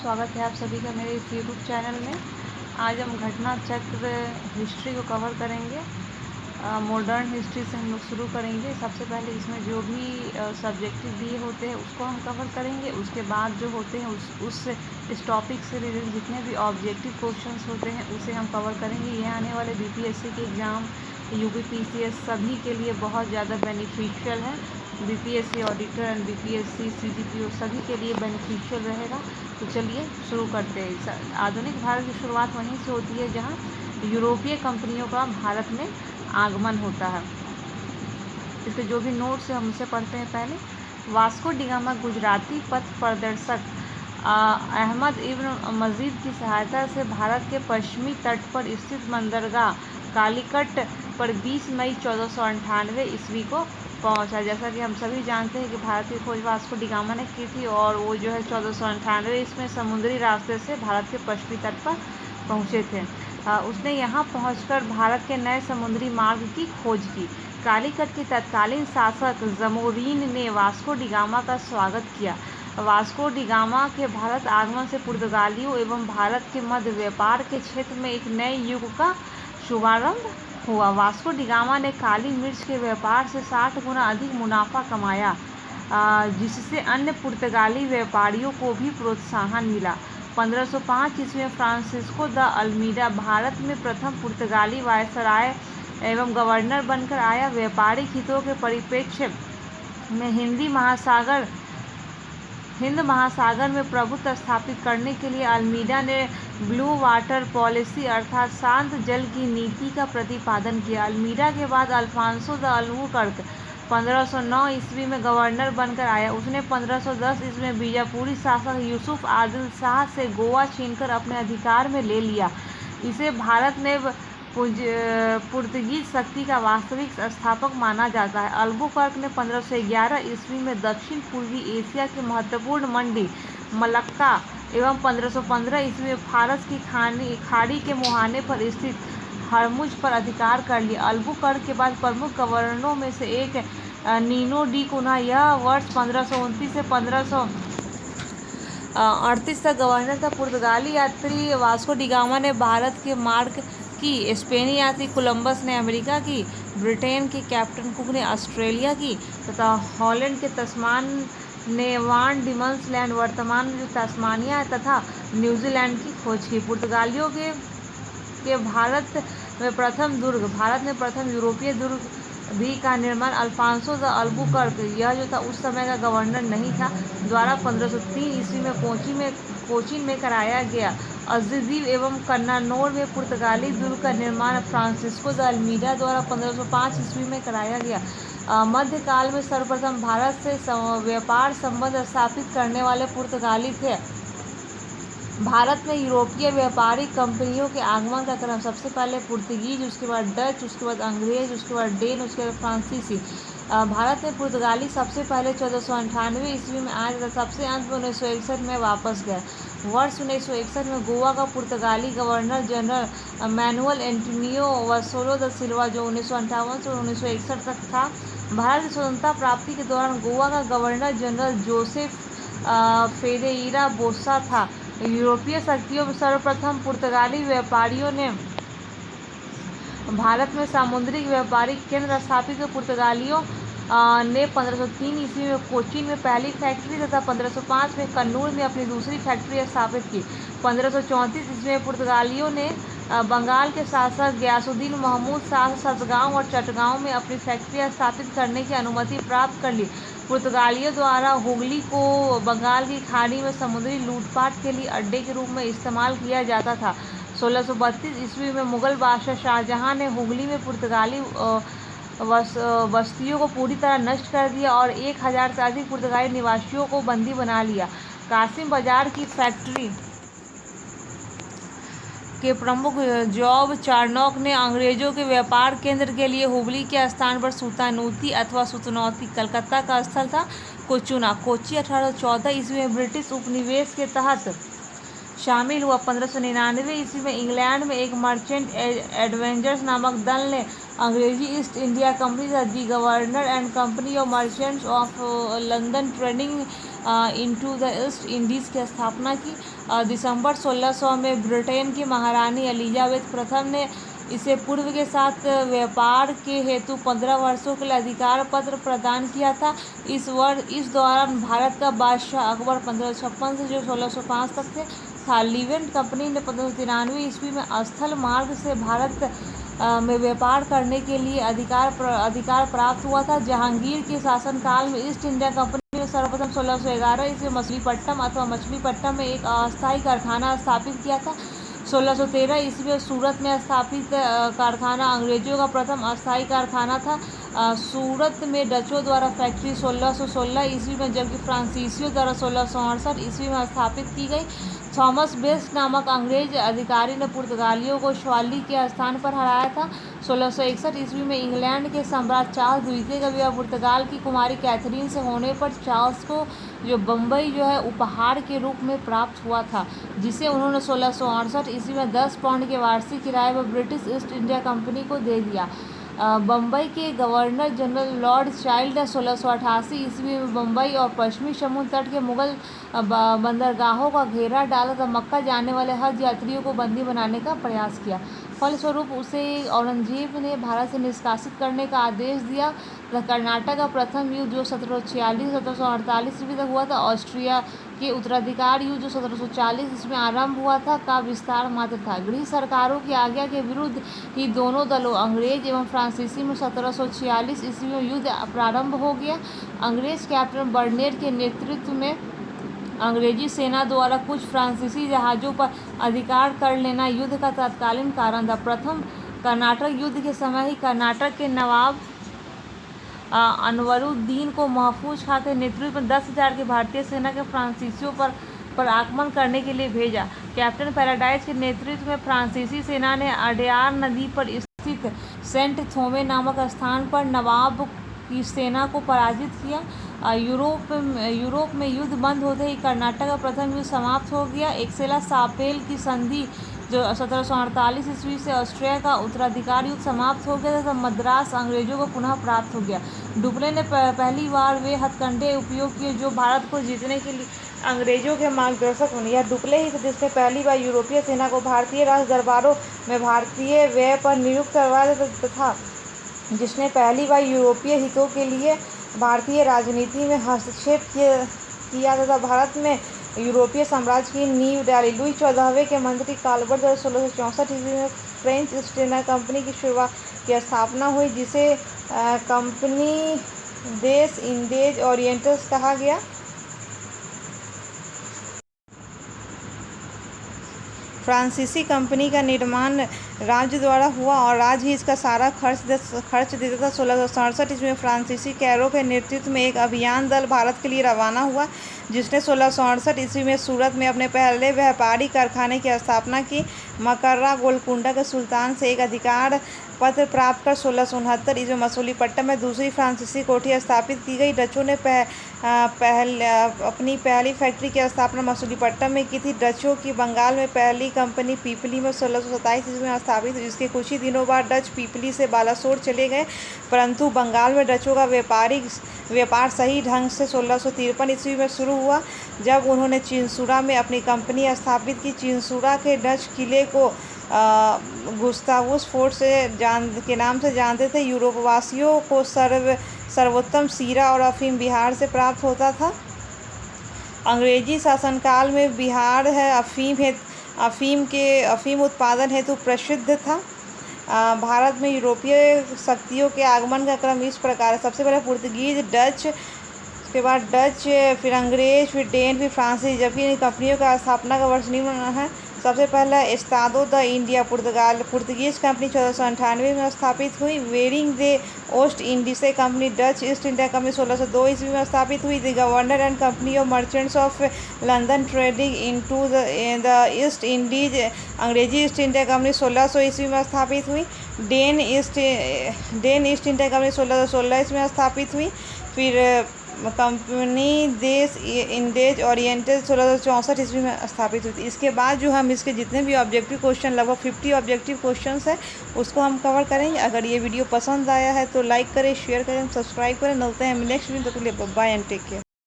स्वागत है आप सभी का मेरे इस यूट्यूब चैनल में। आज हम घटना चक्र हिस्ट्री को कवर करेंगे। मॉडर्न हिस्ट्री से हम लोग शुरू करेंगे। सबसे पहले इसमें जो भी सब्जेक्टिव दिए होते हैं उसको हम कवर करेंगे। उसके बाद जो होते हैं इस टॉपिक से रिलेटेड जितने भी ऑब्जेक्टिव क्वेश्चंस होते हैं उसे हम कवर करेंगे। ये आने वाले बीपीएससी के एग्ज़ाम, यूपीपीसीएस सभी के लिए बहुत ज़्यादा बेनिफिशियल है। बीपीएससी ऑडिटर एंड बीपीएससी सीजीपीओ सभी के लिए बेनिफिशियल रहेगा। तो चलिए शुरू करते हैं। आधुनिक भारत की शुरुआत वहीं से होती है जहां यूरोपीय कंपनियों का भारत में आगमन होता है। इसके जो भी नोट्स है हम उसे पढ़ते हैं। पहले वास्को डी गामा गुजराती पथ प्रदर्शक अहमद इब्न मजीद की सहायता से भारत के पश्चिमी तट पर स्थित बंदरगाह कालीकट पर 20 मई 1498 ईस्वी को पहुंचा। जैसा कि हम सभी जानते हैं कि भारत की खोज वास्को डी गामा ने की थी और वो जो है 1498 इसमें समुद्री रास्ते से भारत के पश्चिमी तट पर पहुंचे थे। उसने यहां पहुंचकर भारत के नए समुद्री मार्ग की खोज की। कालीकट के तत्कालीन शासक जमोरीन ने वास्को डी गामा का स्वागत किया। वास्को डी गामा के भारत आगमन से पुर्तगालियों एवं भारत के मध्य व्यापार के क्षेत्र में एक नए युग का शुभारंभ हुआ। वास्को डी गामा ने काली मिर्च के व्यापार से 60 गुना अधिक मुनाफा कमाया, जिससे अन्य पुर्तगाली व्यापारियों को भी प्रोत्साहन मिला। 1505 ईस्वी में फ्रांसिस्को द अल्मीडा भारत में प्रथम पुर्तगाली वायसराय एवं गवर्नर बनकर आया। व्यापारिक हितों के परिप्रेक्ष्य में हिंद महासागर में प्रभुत्व स्थापित करने के लिए अल्मीडा ने ब्लू वाटर पॉलिसी अर्थात शांत जल की नीति का प्रतिपादन किया। अल्मीडा के बाद अल्फांसो द अल्बुकर्क 1509 ईस्वी में गवर्नर बनकर आया। उसने 1510 ईस्वी में बीजापुरी शासक यूसुफ आदिल शाह से गोवा छीनकर अपने अधिकार में ले लिया। इसे भारत में पुर्तगीज शक्ति का वास्तविक संस्थापक माना जाता है। अल्बुकर्क ने 1511 ईस्वी में दक्षिण पूर्वी एशिया की महत्वपूर्ण मंडी मलक्का एवं 1515 ईस्वी में फारस की खाड़ी के मुहाने पर स्थित हरमुज पर अधिकार कर लिया। अल्बुकर्क के बाद प्रमुख गवर्नरों में से एक नीनो डी कुना यह वर्ष 1529 से 1538 तक गवर्नर था। पुर्तगाली यात्री वास्को डी गामा ने भारत के मार्ग की, स्पेनी यात्री कोलंबस ने अमेरिका की, ब्रिटेन के कैप्टन कुक ने ऑस्ट्रेलिया की तथा हॉलैंड के तस्मान ने वान डिमन्स लैंड वर्तमान में तस्मानिया तथा न्यूजीलैंड की खोज की। पुर्तगालियों के भारत में प्रथम यूरोपीय दुर्ग भी का निर्माण अल्फांसो द अल्बुकर्क, यह जो था उस समय का गवर्नर नहीं था, द्वारा 1503 ईस्वी में कोचीन में कराया गया। अज़दीब एवं कन्नानौर में पुर्तगाली दुर्ग का निर्माण फ्रांसिस्को द अल्मीडा द्वारा 1505 ईस्वी में कराया गया। मध्यकाल में सर्वप्रथम भारत से व्यापार संबंध स्थापित करने वाले पुर्तगाली थे। भारत में यूरोपीय व्यापारिक कंपनियों के आगमन का क्रम सबसे पहले पुर्तगीज, उसके बाद डच, उसके बाद अंग्रेज, उसके बाद डेन, उसके बाद फ्रांसीसी। भारत में पुर्तगाली सबसे पहले 1498 ईस्वी में आया तथा सबसे अंत में 1961 में वापस गया। वर्ष 1961 में गोवा का पुर्तगाली governor general Manuel Antonio Vassalo da Silva, जो 1958 से 1961 तक था। भारत की स्वतंत्रता प्राप्ति के दौरान गोवा का गवर्नर जनरल जोसेफ फेरेइरा बोसा था। यूरोपीय शक्तियों में सर्वप्रथम पुर्तगाली व्यापारियों ने भारत में सामुद्रिक व्यापारिक केंद्र स्थापित किए। पुर्तगालियों ने 1503 ईस्वी में कोचीन में पहली फैक्ट्री तथा 1505 में कन्नूर में अपनी दूसरी फैक्ट्री स्थापित की। 1534 ईस्वी में पुर्तगालियों ने बंगाल के शासक गयासुद्दीन महमूद शाह सतगांव और चटगांव में अपनी फैक्ट्रियां स्थापित करने की अनुमति प्राप्त कर ली। पुर्तगालियों द्वारा हुगली को बंगाल की खाड़ी में समुद्री लूटपाट के लिए अड्डे के रूप में इस्तेमाल किया जाता था। 1632 ईस्वी में मुगल बादशाह शाहजहां ने हुगली में पुर्तगाली बस्तियों को पूरी तरह नष्ट कर दिया और 1000 से अधिक पुर्तगाली निवासियों को बंदी बना लिया। कासिम बाजार की फैक्ट्री के प्रमुख जॉब चार्नोक ने अंग्रेजों के व्यापार केंद्र के लिए हुगली के स्थान पर सुल्तानूती अथवा सुतनौती, कलकत्ता का स्थल था, को चुना। कोच्चि 1814 ईस्वी में ब्रिटिश उपनिवेश के तहत शामिल हुआ। 1599 ईस्वी में इंग्लैंड में एक मर्चेंट एडवेंचर्स नामक दल ने अंग्रेजी ईस्ट इंडिया कंपनी तथा the governor and company of merchants of London trading into the East Indies की स्थापना की। दिसंबर 1600 में ब्रिटेन की महारानी एलिजाबेथ प्रथम ने इसे पूर्व के साथ व्यापार के हेतु 15 वर्षों के लिए अधिकार पत्र प्रदान किया था। इस दौरान भारत का बादशाह अकबर 1556 से जो 1605 तक था। लीवेंट कंपनी ने 1593 ईस्वी में स्थल मार्ग से भारत में व्यापार करने के लिए अधिकार प्राप्त हुआ था। जहांगीर के शासनकाल में ईस्ट इंडिया कंपनी ने सर्वप्रथम 1611 ईस्वी मछलीपट्टनम अथवा मछलीपट्टनम में एक अस्थायी कारखाना स्थापित किया था। 1613 ईस्वी में सूरत में स्थापित कारखाना अंग्रेजों का प्रथम अस्थायी कारखाना था। सूरत में डचों द्वारा फैक्ट्री 1616 ईस्वी में, जबकि फ्रांसीसियों द्वारा 1668 ईस्वी में स्थापित की गई। थॉमस बेस्ट नामक अंग्रेज अधिकारी ने पुर्तगालियों को शवाली के स्थान पर हराया था। 1661 ईस्वी में इंग्लैंड के सम्राट चार्ल्स द्वितीय का विवाह पुर्तगाल की कुमारी कैथरीन से होने पर चार्ल्स को बम्बई उपहार के रूप में प्राप्त हुआ था, जिसे उन्होंने 1668 ईस्वी में 10 पाउंड के वार्षिक किराए पर ब्रिटिश ईस्ट इंडिया कंपनी को दे दिया। बम्बई के गवर्नर जनरल लॉर्ड चाइल्ड ने 1688 ईस्वी में बम्बई और पश्चिमी समुद्र तट के मुगल बंदरगाहों का घेरा डाला तथा मक्का जाने वाले हज यात्रियों को बंदी बनाने का प्रयास किया। फलस्वरूप उसे औरंगजेब ने भारत से निष्कासित करने का आदेश दिया। कर्नाटक का प्रथम युद्ध जो 1746-1748 ईस्वी तक हुआ था, ऑस्ट्रिया के उत्तराधिकार युद्ध जो 1740 ईस्वी में आरंभ हुआ था का विस्तार मात्र था। गृह सरकारों की आज्ञा के विरुद्ध ही दोनों दलों अंग्रेज एवं फ्रांसीसी में 1746 ईस्वी में युद्ध प्रारंभ हो गया। अंग्रेज कैप्टन बर्नेट के नेतृत्व में अंग्रेजी सेना द्वारा कुछ फ्रांसीसी जहाज़ों पर अधिकार कर लेना युद्ध का तत्कालीन कारण था। प्रथम कर्नाटक युद्ध के समय ही कर्नाटक के नवाब अनवरुद्दीन को महफूज खां के नेतृत्व में 10,000 की भारतीय सेना के फ्रांसीसियों पर आक्रमण करने के लिए भेजा। कैप्टन पैराडाइज के नेतृत्व में फ्रांसीसी सेना ने अडयार नदी पर स्थित सेंट थोमे नामक स्थान पर नवाब की सेना को पराजित किया। यूरोप में युद्ध बंद होते ही कर्नाटक का प्रथम युद्ध समाप्त हो गया। एक्सेला सापेल की संधि जो 1748 ईस्वी से ऑस्ट्रिया का उत्तराधिकार युद्ध समाप्त हो गया तथा मद्रास अंग्रेजों को पुनः प्राप्त हो गया। डुप्ले ने पहली बार वे हथकंडे उपयोग किए जो भारत को जीतने के लिए अंग्रेजों के मार्गदर्शक बने। यह डुप्ले ही थे जिसने पहली बार यूरोपीय सेना को भारतीय राज दरबारों में भारतीय व्यय पर नियुक्त करवाया तथा जिसने पहली बार यूरोपीय हितों के लिए भारतीय राजनीति में हस्तक्षेप किया तथा भारत में यूरोपीय साम्राज्य की नींव डाली। लुई 14वें के मंत्री काल्बर्ट द्वारा 1664 ईस्वी में फ्रेंच ईस्ट इंडिया कंपनी की स्थापना हुई, जिसे कंपनी देश इंडेज ओरिएंटल्स कहा गया। फ्रांसीसी कंपनी का निर्माण राज्य द्वारा हुआ और राज्य ही इसका सारा खर्च देता था। 1667 ईस्वी में फ्रांसीसी कैरो के नेतृत्व में एक अभियान दल भारत के लिए रवाना हुआ, जिसने 1668 ईस्वी में सूरत में अपने पहले व्यापारिक कारखाने की स्थापना की। मकर्रा गोलकुंडा के सुल्तान से एक अधिकार पत्र प्राप्त कर 1669 ईस्वी में मछलीपट्टनम में दूसरी फ्रांसीसी कोठी स्थापित की गई। डचों ने अपनी पहली फैक्ट्री की स्थापना मछलीपट्टनम में की थी। डचों की बंगाल में पहली कंपनी पीपली में 1627 ईस्वी में स्थापित हुई। इसके कुछ ही दिनों बाद डच पीपली से बालासोर चले गए, परंतु बंगाल में डचों का व्यापार सही ढंग से 1653 ईस्वी में शुरू हुआ, जब उन्होंने चिंसुरा में अपनी कंपनी स्थापित की। चिंसुरा के डच किले को गुस्तावुस फोर्ट के नाम से जानते थे। यूरोपवासियों को सर्वोत्तम सीरा और अफीम बिहार से प्राप्त होता था। अंग्रेजी शासनकाल में बिहार अफीम उत्पादन हेतु प्रसिद्ध था। भारत में यूरोपीय शक्तियों के आगमन का क्रम इस प्रकार है। सबसे पहले पुर्तगीज, डच, उसके बाद डच, फिर अंग्रेज, फिर डेन, फिर फ्रांसीसी। जबकि इन कंपनियों का स्थापना का वर्ष निम्न है। सबसे पहला Estado da India Portuguese company 1498 में स्थापित हुई। Vereenigde Oost Indische company Dutch East India company 1602 ईस्वी में स्थापित हुई। The governor and company of merchants of London trading into the East Indies अंग्रेजी ईस्ट इंडिया कंपनी 1600 ईस्वी में स्थापित हुई। डेन ईस्ट इंडिया कंपनी 1616 ईस्वी में स्थापित हुई। फिर कंपनी देश इंडेज ओरिएंटेड 1664 ईस्वी में स्थापित हुई थी। इसके बाद जो हम इसके जितने भी ऑब्जेक्टिव क्वेश्चन, लगभग 50 ऑब्जेक्टिव क्वेश्चंस है, उसको हम कवर करेंगे। अगर ये वीडियो पसंद आया है तो लाइक करें, शेयर करें, सब्सक्राइब करें। मिलते हैं नेक्स्ट वीडियो, तो के लिए बाय एंड टेक केयर।